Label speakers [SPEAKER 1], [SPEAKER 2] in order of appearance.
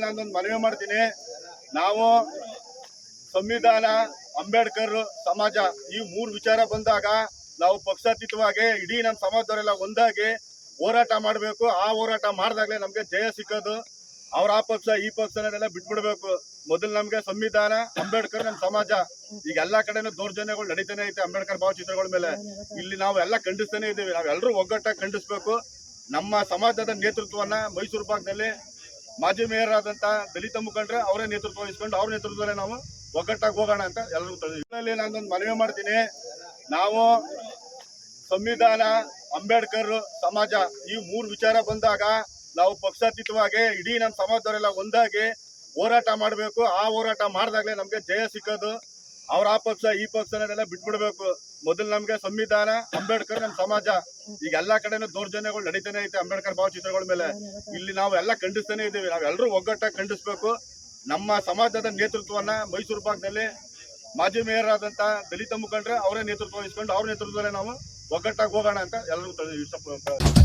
[SPEAKER 1] ನಾನೊಂದು ಮನವಿ ಮಾಡ್ತೀನಿ. ನಾವು ಸಂವಿಧಾನ, ಅಂಬೇಡ್ಕರ್ ಸಮಾಜ ಈ ಮೂರು ವಿಚಾರ ಬಂದಾಗ ನಾವು ಪಕ್ಷಾತೀತವಾಗಿ ಇಡೀ ನಮ್ಮ ಸಮಾಜದವರೆಲ್ಲ ಒಂದಾಗಿ ಹೋರಾಟ ಮಾಡಬೇಕು. ಆ ಹೋರಾಟ ಮಾಡಿದಾಗಲೇ ನಮ್ಗೆ ಜಯ ಸಿಕ್ಕೋದು. ಅವ್ರ ಆ ಪಕ್ಷ ಈ ಪಕ್ಷನೆಲ್ಲ ಬಿಟ್ಬಿಡ್ಬೇಕು. ಮೊದಲು ನಮ್ಗೆ ಸಂವಿಧಾನ, ಅಂಬೇಡ್ಕರ್, ನಮ್ಮ ಸಮಾಜ. ಈಗ ಎಲ್ಲಾ ಕಡೆನೂ ದೌರ್ಜನ್ಯಗಳು ನಡೀತಾನೆ ಐತೆ ಅಂಬೇಡ್ಕರ್ ಭಾವಚಿತ್ರಗಳ ಮೇಲೆ. ಇಲ್ಲಿ ನಾವು ಎಲ್ಲ ಖಂಡಿಸ್ತಾನೆ ಇದ್ದೀವಿ. ನಾವೆಲ್ಲರೂ ಒಗ್ಗಟ್ಟಾಗಿ ಖಂಡಿಸ್ಬೇಕು. ನಮ್ಮ ಸಮಾಜದ ನೇತೃತ್ವನ ಮೈಸೂರು ಭಾಗದಲ್ಲಿ ಮಾಜಿ ಮೇಯರ್ ಆದಂತ ದಲಿತ ಮುಖಂಡರು ಅವರೇ ನೇತೃತ್ವ ವಹಿಸ್ಕೊಂಡು ಅವ್ರ ನೇತೃತ್ವದಲ್ಲೇ ನಾವು ಒಗ್ಗಟ್ಟಾಗಿ ಹೋಗೋಣ ಅಂತ ಎಲ್ಲರೂ ನಾನೊಂದು ಮನವಿ ಮಾಡ್ತೀನಿ. ನಾವು ಸಂವಿಧಾನ, ಅಂಬೇಡ್ಕರ್ ಸಮಾಜ ಈ ಮೂರು ವಿಚಾರ ಬಂದಾಗ ನಾವು ಪಕ್ಷಾತೀತವಾಗಿ ಇಡೀ ನಮ್ಮ ಸಮಾಜದವರೆಲ್ಲ ಒಂದಾಗಿ ಹೋರಾಟ ಮಾಡಬೇಕು. ಆ ಹೋರಾಟ ಮಾಡಿದಾಗಲೇ ನಮ್ಗೆ ಜಯ ಸಿಕ್ಕೋದು. ಅವ್ರ ಆ ಪಕ್ಷ ಈ ಪಕ್ಷನೆಲ್ಲ ಬಿಟ್ಬಿಡ್ಬೇಕು. ಮೊದಲು ನಮ್ಗೆ ಸಂವಿಧಾನ, ಅಂಬೇಡ್ಕರ್, ನಮ್ಮ ಸಮಾಜ. ಈಗ ಎಲ್ಲಾ ಕಡೆನೂ ದೌರ್ಜನ್ಯಗಳು ನಡೀತಾನೆ ಐತೆ ಅಂಬೇಡ್ಕರ್ ಭಾವಚಿತ್ರಗಳ ಮೇಲೆ. ಇಲ್ಲಿ ನಾವು ಎಲ್ಲ ಖಂಡಿಸ್ತಾನೆ ಇದ್ದೀವಿ. ನಾವೆಲ್ಲರೂ ಒಗ್ಗಟ್ಟಾಗಿ ಖಂಡಿಸ್ಬೇಕು. ನಮ್ಮ ಸಮಾಜದ ನೇತೃತ್ವನ ಮೈಸೂರು ಭಾಗದಲ್ಲಿ ಮಾಜಿ ಮೇಯರ್ ಆದಂತ ದಲಿತ ಮುಖಂಡರು ಅವರೇ ನೇತೃತ್ವ ವಹಿಸ್ಕೊಂಡು ಅವ್ರ ನೇತೃತ್ವದಲ್ಲೇ ನಾವು ಒಗ್ಗಟ್ಟಾಗಿ ಹೋಗೋಣ ಅಂತ ಎಲ್ಲರೂ ಇಷ್ಟಪಡ್ತಾರೆ.